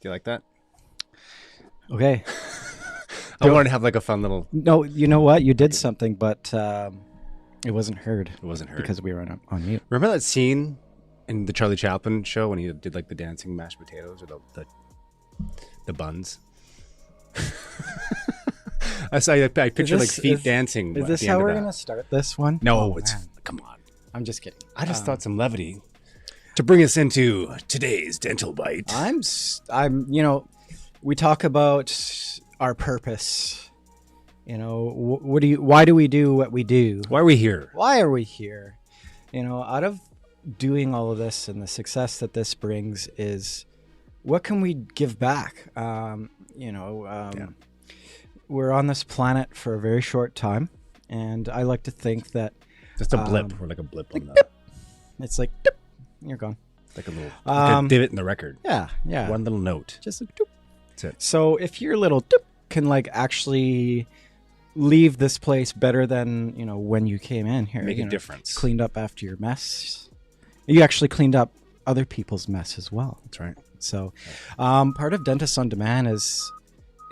you like that? Okay. I wanted to have like a fun little... No, you know what? You did something, but it wasn't heard. It wasn't heard. Because we were on mute. Remember that scene in the Charlie Chaplin show when he did like the dancing mashed potatoes or the buns? I picture like feet dancing. Is this how we're going to start this one? No, come on. I'm just kidding. I just thought some levity to bring us into today's Dental Bite. We talk about our purpose. Why do we do what we do? Why are we here? Why are we here? Out of doing all of this and the success that this brings is what can we give back? We're on this planet for a very short time, and I like to think that just a blip, or like a blip on that. It's like you're gone. Like a little like a divot in the record. Yeah. One little note. Just like that's it. So if your little can like actually leave this place better than when you came in here, make a difference. Cleaned up after your mess. You actually cleaned up other people's mess as well. That's right. So part of Dentists on Demand is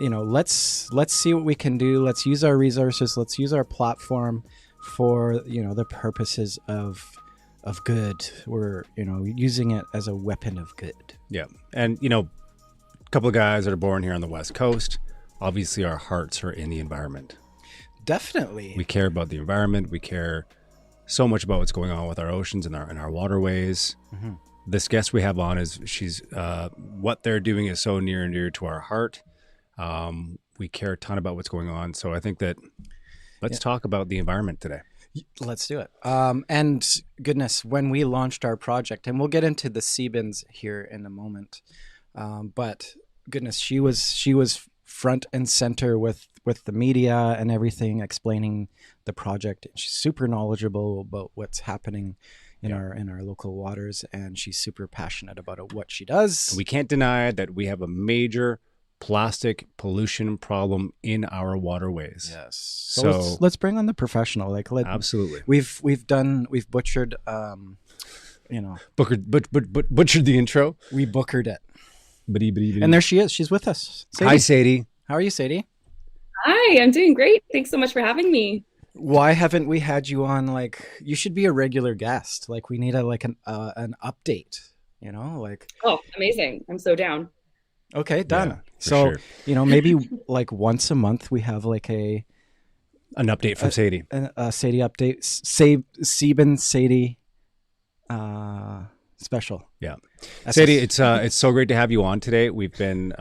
let's see what we can do. Let's use our resources. Let's use our platform for the purposes of good. We're using it as a weapon of good. Yeah. And a couple of guys that are born here on the West Coast, obviously our hearts are in the environment. Definitely. We care about the environment. We care so much about what's going on with our oceans and our waterways. Mm-hmm. This guest we have on she's what they're doing is so near and dear to our heart. We care a ton about what's going on. So I think that let's talk about the environment today. Let's do it. And goodness, when we launched our project, and we'll get into the Seabins here in a moment. But goodness, she was front and center with the media and everything, explaining the project. She's super knowledgeable about what's happening in our local waters, and she's super passionate about what she does. We can't deny that we have a major plastic pollution problem in our waterways. Yes. So let's bring on the professional. Absolutely. We've butchered butchered the intro. We butchered it. Bitty. And there she is. She's with us. Sadie. Hi, Sadie. How are you, Sadie? Hi, I'm doing great. Thanks so much for having me. Why haven't we had you on? You should be a regular guest. We need an update. Oh, amazing! I'm so down. Okay, done. Yeah, so sure. Maybe once a month we have an update from Sadie. A Sadie update. Seabin Sadie special. Yeah. Sadie, it's so great to have you on today. We've been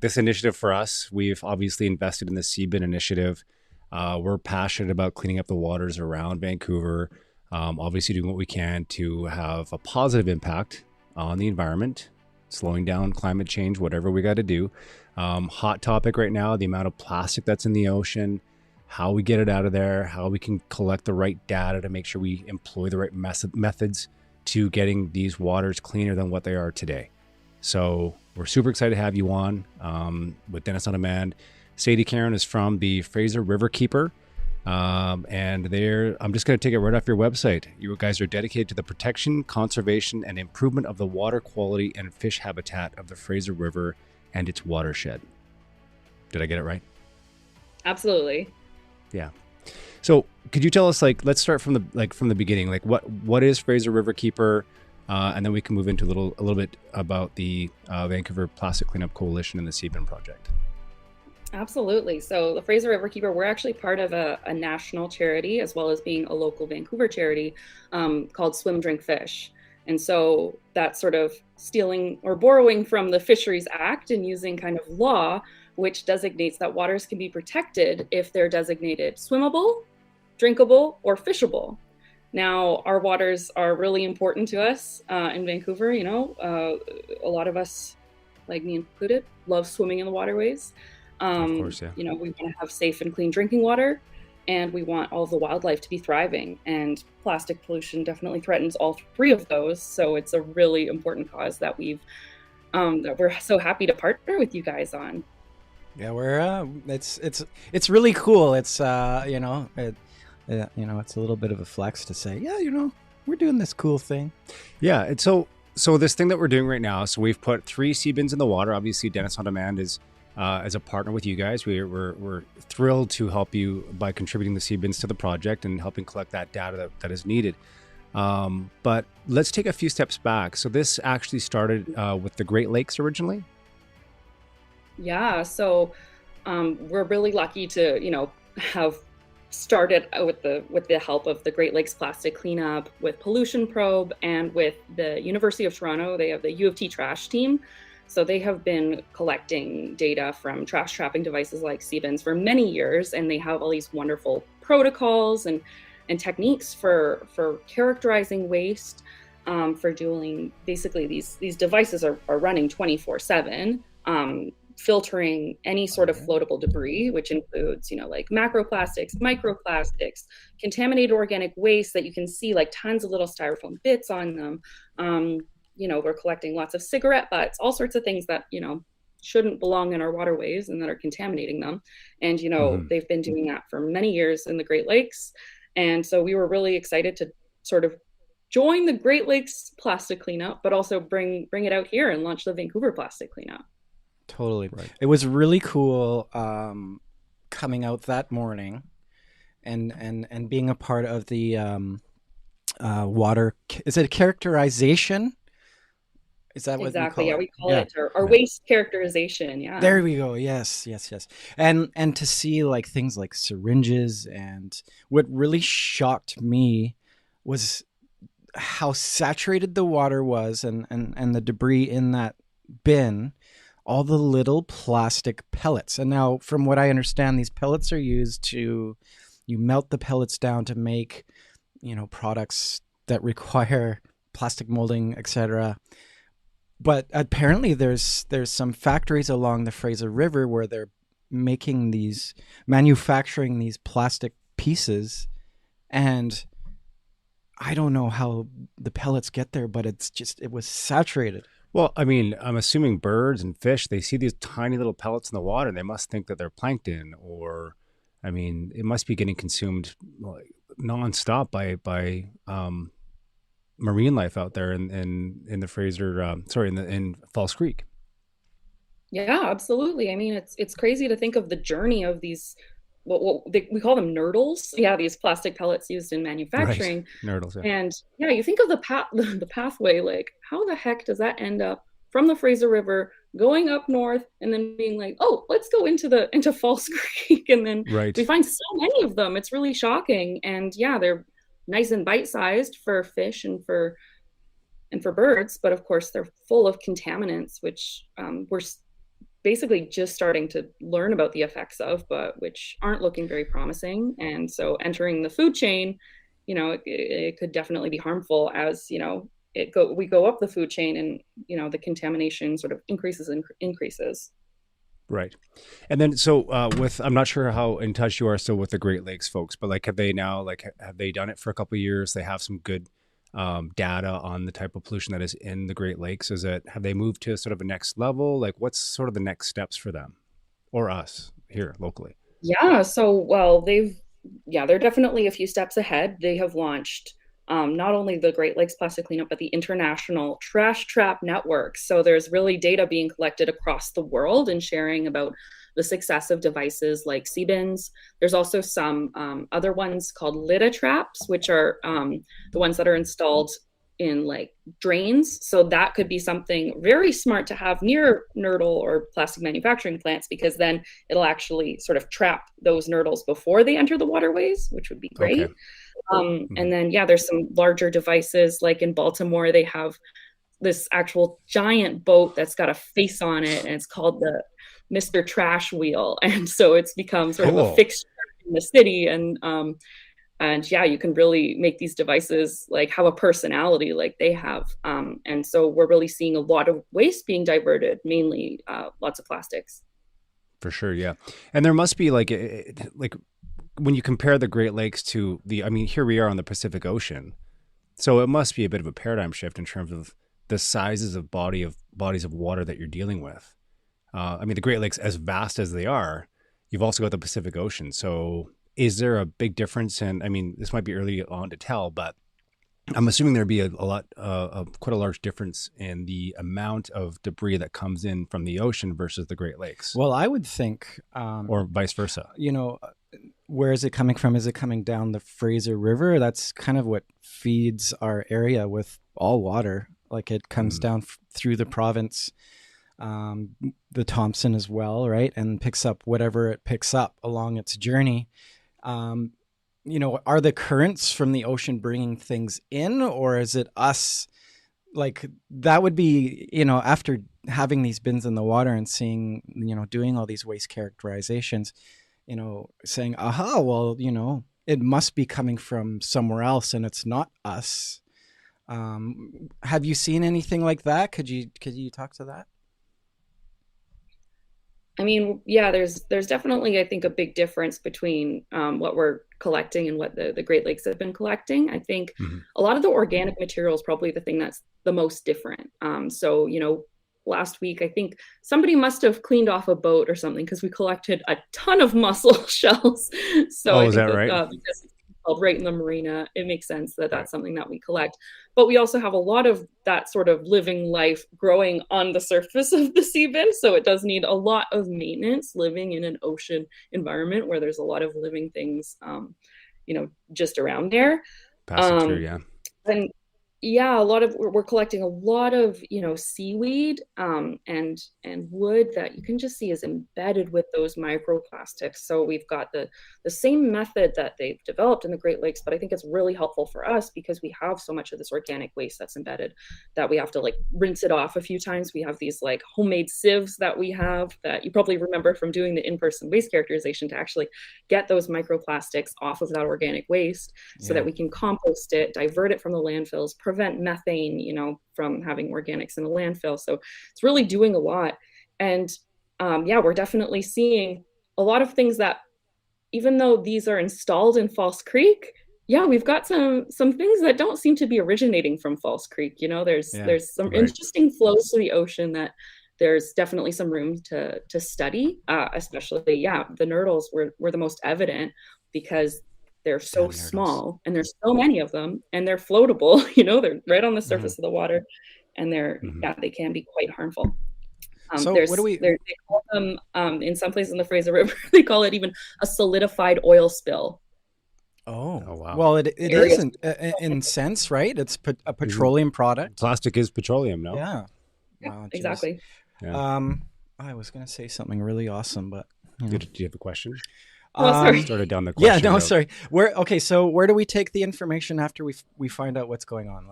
this initiative for us. We've obviously invested in the Seabin initiative. We're passionate about cleaning up the waters around Vancouver. Obviously doing what we can to have a positive impact on the environment, slowing down climate change, whatever we got to do. Hot topic right now, the amount of plastic that's in the ocean, how we get it out of there, how we can collect the right data to make sure we employ the right methods to getting these waters cleaner than what they are today. So we're super excited to have you on with Dentists on Demand. Sadie Caron is from the Fraser Riverkeeper. And I'm just going to take it right off your website. You guys are dedicated to the protection, conservation, and improvement of the water quality and fish habitat of the Fraser River and its watershed. Did I get it right? Absolutely. Yeah. So could you tell us, let's start from the beginning. What is Fraser Riverkeeper? And then we can move into a little bit about the Vancouver Plastic Cleanup Coalition and the Seabin Project. Absolutely. So the Fraser Riverkeeper, we're actually part of a national charity as well as being a local Vancouver charity called Swim, Drink, Fish. And so that's sort of stealing or borrowing from the Fisheries Act and using kind of law, which designates that waters can be protected if they're designated swimmable, drinkable, or fishable. Now, our waters are really important to us in Vancouver. A lot of us, like me included, love swimming in the waterways. Of course, yeah. We want to have safe and clean drinking water, and we want all of the wildlife to be thriving. And plastic pollution definitely threatens all three of those. So it's a really important cause that we're so happy to partner with you guys on. Yeah, it's really cool. It's it's a little bit of a flex to say, we're doing this cool thing. Yeah, and so So this thing that we're doing right now, so we've put 3 Seabins in the water. Obviously, Dennis on Demand is as a partner with you guys. We're thrilled to help you by contributing the Seabins to the project and helping collect that data that is needed. But let's take a few steps back. So this actually started with the Great Lakes originally. Yeah, so we're really lucky to, have started with the help of the Great Lakes Plastic Cleanup, with Pollution Probe, and with the University of Toronto. They have the U of T trash team. So they have been collecting data from trash trapping devices like Seabins for many years, and they have all these wonderful protocols and techniques for characterizing waste, for doing basically these devices are running 24/7. Filtering any sort of floatable debris, which includes, like macroplastics, microplastics, contaminated organic waste that you can see like tons of little styrofoam bits on them. We're collecting lots of cigarette butts, all sorts of things that, shouldn't belong in our waterways and that are contaminating them. And, they've been doing that for many years in the Great Lakes. And so we were really excited to sort of join the Great Lakes Plastic Cleanup, but also bring it out here and launch the Vancouver Plastic Cleanup. Totally. Right. It was really cool coming out that morning and being a part of the water. Is it characterization? Is that what exactly? We yeah, call we call it our waste characterization. Yeah. There we go. Yes. And to see like things like syringes, and what really shocked me was how saturated the water was, and the debris in that bin. All the little plastic pellets. And now, from what I understand, these pellets are used you melt the pellets down to make, products that require plastic molding, etc. But apparently there's some factories along the Fraser River where they're manufacturing these plastic pieces. And I don't know how the pellets get there, but it was saturated. Well, I mean, I'm assuming birds and fish, they see these tiny little pellets in the water and they must think that they're plankton, or, I mean, it must be getting consumed like nonstop by marine life out there in the Fraser, in False Creek. Yeah, absolutely. I mean, it's crazy to think of the journey of these, we call them nurdles. Yeah, these plastic pellets used in manufacturing. Right. Nurdles, yeah. And yeah, you think of the pathway, like how the heck does that end up from the Fraser River going up north and then being like, oh, let's go into False Creek, and then we find so many of them. It's really shocking. And yeah, they're nice and bite-sized for fish and for birds, but of course they're full of contaminants, which we're basically just starting to learn about the effects of, but which aren't looking very promising. And so entering the food chain, it could definitely be harmful as, we go up the food chain, and, the contamination sort of increases. Right. And then, so I'm not sure how in touch you are still with the Great Lakes folks, but have they done it for a couple of years? They have some good data on the type of pollution that is in the Great Lakes. Have they moved to sort of a next level? Like, what's sort of the next steps for them or us here locally? Yeah. So, well, they're definitely a few steps ahead. They have launched not only the Great Lakes Plastic Cleanup, but the International Trash Trap Network. So there's really data being collected across the world and sharing about the success of devices like Seabins. There's also some other ones called Lida traps, which are the ones that are installed in like drains. So that could be something very smart to have near nurdle or plastic manufacturing plants, because then it'll actually sort of trap those nurdles before they enter the waterways, which would be great. Okay. And then, there's some larger devices, like in Baltimore, they have this actual giant boat that's got a face on it, and it's called the Mr. Trash Wheel. And so it's become sort of a fixture in the city. And you can really make these devices like have a personality like they have. And so we're really seeing a lot of waste being diverted, mainly lots of plastics. For sure. Yeah. And there must be like when you compare the Great Lakes to here we are on the Pacific Ocean. So it must be a bit of a paradigm shift in terms of the sizes of bodies of water that you're dealing with. The Great Lakes, as vast as they are, you've also got the Pacific Ocean. So is there a big difference? And this might be early on to tell, but I'm assuming there'd be a lot, quite a large difference in the amount of debris that comes in from the ocean versus the Great Lakes, Well, I would think, or vice versa. where is it coming from? Is it coming down the Fraser River? That's kind of what feeds our area with all water. Like it comes down through the province, the Thompson as well, right? And picks up whatever it picks up along its journey. Are the currents from the ocean bringing things in, or is it us? Like that would be, after having these bins in the water and seeing, doing all these waste characterizations, saying, aha, well, it must be coming from somewhere else and it's not us. Have you seen anything like that? Could you talk to that? I mean, yeah, there's definitely, I think, a big difference between what we're collecting and what the Great Lakes have been collecting. I think a lot of the organic material is probably the thing that's the most different. So, last week, I think somebody must have cleaned off a boat or something because we collected a ton of mussel shells. So is that right? Because it's called right in the marina, it makes sense that that's something that we collect. But we also have a lot of that sort of living life growing on the surface of the seabin. So it does need a lot of maintenance living in an ocean environment where there's a lot of living things, just around there. Passing through, yeah. And yeah, we're collecting a lot of, seaweed and wood that you can just see is embedded with those microplastics. So we've got the same method that they've developed in the Great Lakes, but I think it's really helpful for us because we have so much of this organic waste that's embedded that we have to rinse it off a few times. We have these homemade sieves that we have that you probably remember from doing the in-person waste characterization to actually get those microplastics off of that organic waste so that we can compost it, divert it from the landfills, prevent methane, from having organics in a landfill. So it's really doing a lot. And we're definitely seeing a lot of things that, even though these are installed in False Creek, we've got some things that don't seem to be originating from False Creek. There's some interesting flows to the ocean that there's definitely some room to study, especially, the nurdles were the most evident because they're so small and there's so many of them and they're floatable, they're right on the surface of the water and they can be quite harmful. So what do we... They call them, in some places in the Fraser River, they call it even a solidified oil spill. Oh wow. Well, it isn't in sense, right? It's a petroleum product. Plastic is petroleum, no? Yeah. Wow, exactly. Yeah. I was going to say something really awesome, but... Do you have a question? Sorry. Started down the question. Yeah, no, sorry. So where do we take the information after we find out what's going on?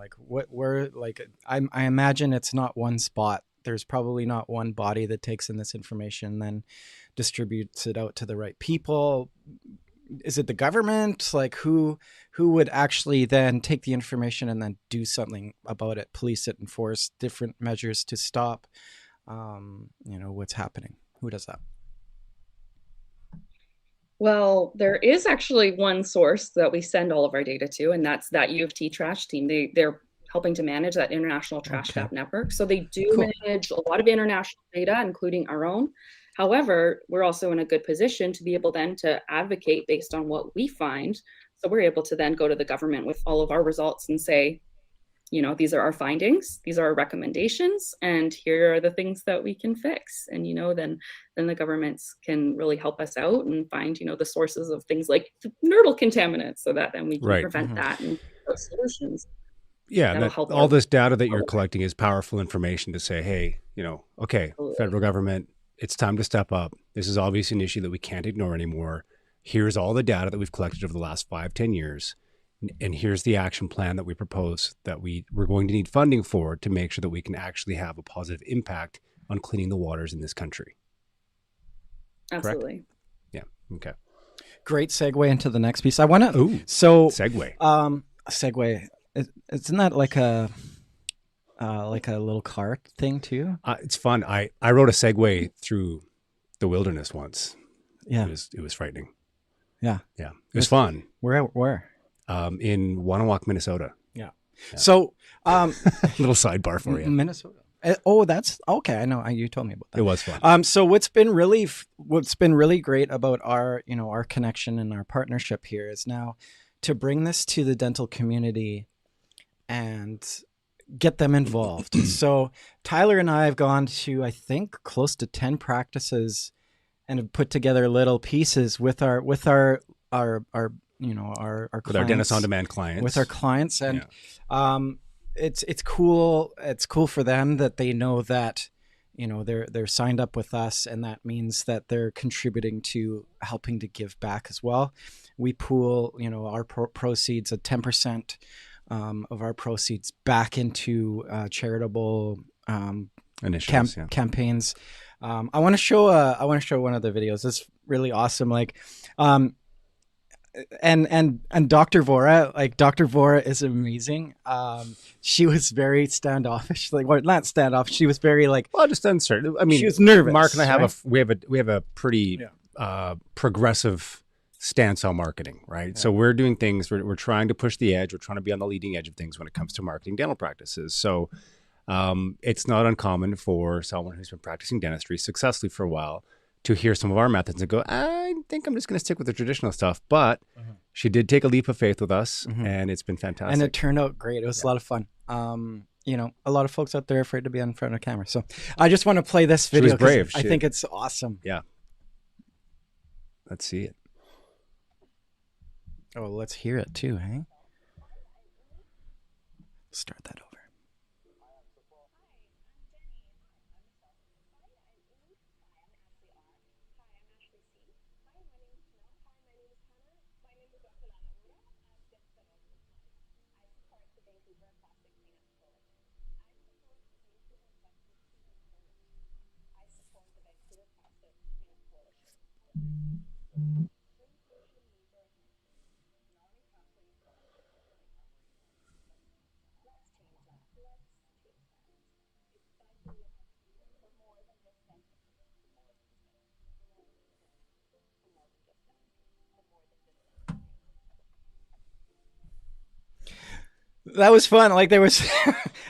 I imagine it's not one spot. There's probably not one body that takes in this information, then distributes it out to the right people. Is it the government? Who would actually then take the information and then do something about it, police it, enforce different measures to stop, what's happening? Who does that? Well, there is actually one source that we send all of our data to, and that's that U of T trash team. They're helping to manage that international trash cap network. So they do manage a lot of international data, including our own. However, we're also in a good position to be able then to advocate based on what we find. So we're able to then go to the government with all of our results and say, these are our findings, these are our recommendations, and here are the things that we can fix. And, then the governments can really help us out and find, the sources of things like nurdle contaminants so that then we can prevent that and those solutions. Yeah, all this data that you're collecting is powerful information to say, hey, okay, federal government, it's time to step up. This is obviously an issue that we can't ignore anymore. Here's all the data that we've collected over the last 5-10 years. And here's the action plan that we propose that we're going to need funding for to make sure that we can actually have a positive impact on cleaning the waters in this country. Absolutely. Correct? Yeah. Okay. Great segue into the next piece. I want to... Segue. Segue. Isn't that like a little car thing too? It's fun. I rode a Segway through the wilderness once. Yeah. It was frightening. Yeah. Yeah. It was fun. Where? In Wanawak, Minnesota. Yeah. So, little sidebar for you. Minnesota. Oh, that's okay. I know. You told me about that. It was fun. So what's been really great about our connection and our partnership here is now to bring this to the dental community and get them involved. So Tyler and I have gone to, I think, close to 10 practices and have put together little pieces with our clients, with our Dentist on Demand clients, with our clients. And it's cool. It's cool for them that they know that, they're signed up with us, and that means that they're contributing to helping to give back as well. We pool, our proceeds, at 10% of our proceeds back into charitable initiatives, campaigns. I want to show one of the videos. It's really awesome. Like, and Dr. Vora is amazing. She was very standoffish, not standoffish. She was very just uncertain. I mean, she was nervous. Mark and I have we have a pretty progressive stance on marketing, right? Yeah. So we're doing things, we're trying to push the edge. We're trying to be on the leading edge of things when it comes to marketing dental practices. So it's not uncommon for someone who's been practicing dentistry successfully for a while to hear some of our methods and go, I think I'm just going to stick with the traditional stuff. But she did take a leap of faith with us, and it's been fantastic. And it turned out great. It was a lot of fun. A lot of folks out there are afraid to be in front of camera. So I just want to play this video. She was brave. I think it's awesome. Yeah. Let's see it. Oh, let's hear it too, hey? Start that over. That was fun. There was,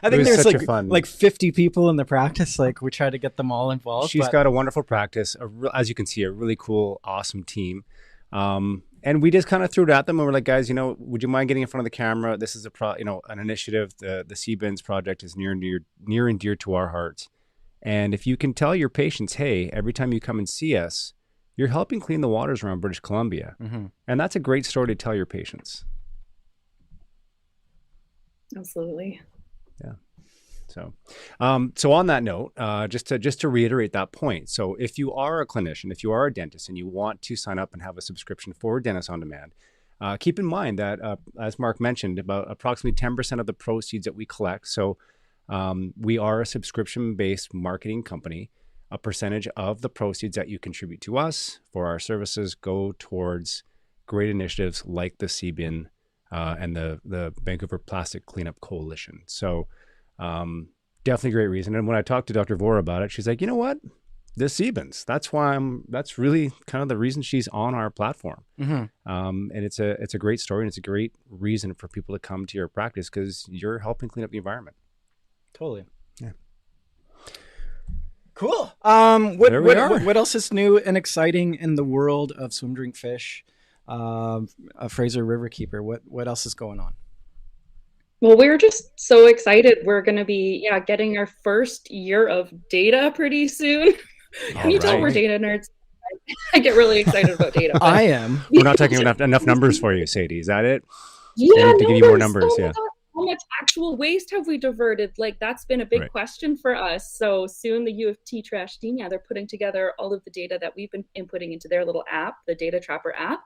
I think there was 50 people in the practice. We tried to get them all involved. She's got a wonderful practice. As you can see, a really cool, awesome team. And we just kind of threw it at them, and we're like, guys, would you mind getting in front of the camera? This is an initiative. The Seabins project is near and dear to our hearts. And if you can tell your patients, hey, every time you come and see us, you're helping clean the waters around British Columbia. And that's a great story to tell your patients. Absolutely. Yeah. So on that note, just to reiterate that point. So if you are a clinician, if you are a dentist and you want to sign up and have a subscription for Dentist on Demand, keep in mind that, as Mark mentioned, about approximately 10% of the proceeds that we collect. So we are a subscription-based marketing company. A percentage of the proceeds that you contribute to us for our services go towards great initiatives like the Seabin and the Vancouver Plastic Cleanup Coalition. So definitely a great reason. And when I talked to Dr. Vora about it, she's like, you know what? The Seabins. That's really kind of the reason she's on our platform. And it's a great story, and it's a great reason for people to come to your practice because you're helping clean up the environment. Totally. Yeah. Cool. What else is new and exciting in the world of swim, drink, fish? Fraser Riverkeeper. What else is going on? Well, we're just so excited. We're going to be getting our first year of data pretty soon. Can you tell we're data nerds? I get really excited about data. I am. We're not talking enough numbers for you, Sadie. Is that it? Yeah, to give you more numbers. How much actual waste have we diverted? That's been a big question for us. So soon the U of T trash team, they're putting together all of the data that we've been inputting into their little app, the Data Trapper app.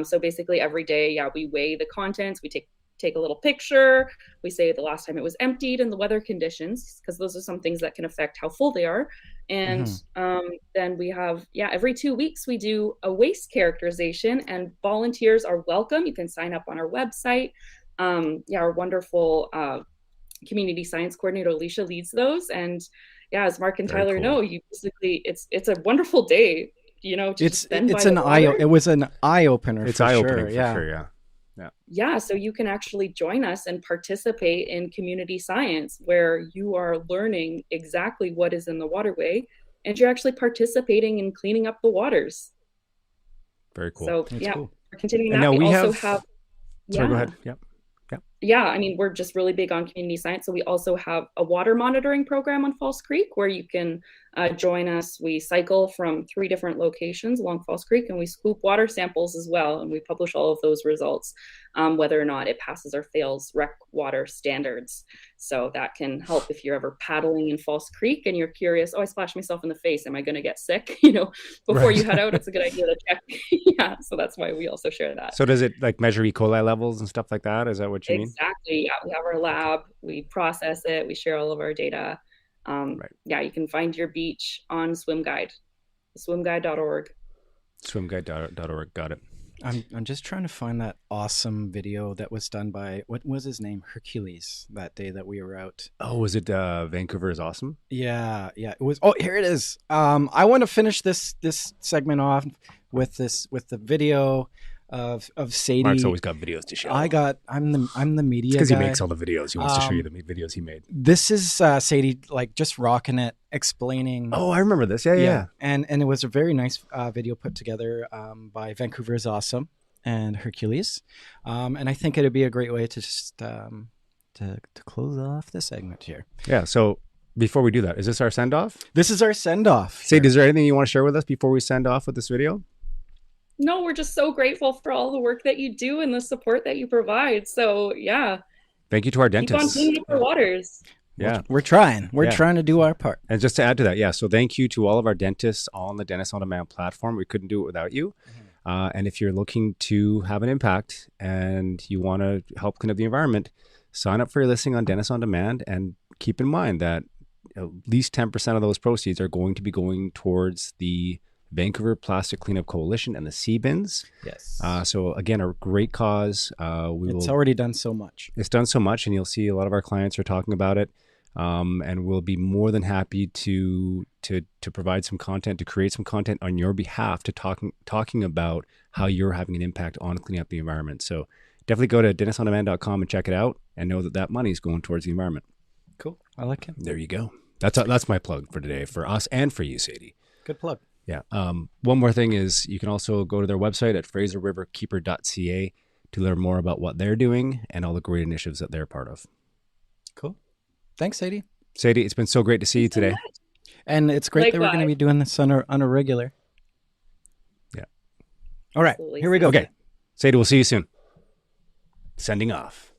So basically every day, we weigh the contents, we take a little picture, we say the last time it was emptied and the weather conditions, because those are some things that can affect how full they are. And then we have, every 2 weeks we do a waste characterization, and volunteers are welcome. You can sign up on our website. Our wonderful community science coordinator Alicia leads those, and as Mark and Tyler know, you basically it's a wonderful day. It was an eye opener. It's eye opening for sure. Yeah. So you can actually join us and participate in community science, where you are learning exactly what is in the waterway, and you're actually participating in cleaning up the waters. Very cool. So cool. We're continuing and that. Now we also have. Sorry, go ahead. Yep. yeah, I mean, we're just really big on community science. So we also have a water monitoring program on False Creek where you can join us. We cycle from 3 different locations along False Creek, and we scoop water samples as well. And we publish all of those results, whether or not it passes or fails rec water standards. So that can help if you're ever paddling in False Creek and you're curious, oh, I splashed myself in the face. Am I going to get sick? Before Right. you head out, it's a good idea to check. Yeah. So that's why we also share that. So does it like measure E. coli levels and stuff like that? Is that what you mean? Exactly. Yeah, we have our lab. We process it. We share all of our data. Right. Yeah, you can find your beach on Swim Guide, swimguide.org. Swimguide.org. Got it. I'm just trying to find that awesome video that was done by, what was his name? Hercules, that day that we were out. Oh, was it Vancouver is Awesome? Yeah, it was. Oh, here it is. I want to finish this segment off with the video of Sadie. Mark's always got videos to show. I'm the media because guy. he makes all the videos. He wants to show you the videos he made. This is Sadie, like, just rocking it, explaining. Oh, I remember this. Yeah. And it was a very nice video put together by Vancouver is Awesome and Hercules. And I think it'd be a great way to just to close off this segment here. Yeah. So before we do that, is this our send off? This is our send off. Sadie, is there anything you want to share with us before we send off with this video? No, we're just so grateful for all the work that you do and the support that you provide. So yeah. Thank you to our Keep on dentists. cleaning up our waters. Yeah. We're trying. We're trying to do our part. And just to add to that, yeah. So thank you to all of our dentists on the Dentist on Demand platform. We couldn't do it without you. And if you're looking to have an impact and you want to help clean up the environment, sign up for your listing on Dentist on Demand, and keep in mind that at least 10% of those proceeds are going to be going towards the Vancouver Plastic Cleanup Coalition and the Seabins. Yes. So again, a great cause. It's already done so much. It's done so much, and you'll see a lot of our clients are talking about it. And we'll be more than happy to provide some content, to create some content on your behalf, to talking about how you're having an impact on cleaning up the environment. So definitely go to dentistondemand.com and check it out, and know that money is going towards the environment. Cool. I like it. There you go. That's my plug for today, for us and for you, Sadie. Good plug. Yeah. One more thing is you can also go to their website at fraserriverkeeper.ca to learn more about what they're doing and all the great initiatives that they're part of. Cool. Thanks, Sadie. Sadie, it's been so great to see you today. And it's great that we're going to be doing this on a regular. Yeah. All right. Absolutely. Here we go. Okay. Sadie, we'll see you soon. Sending off.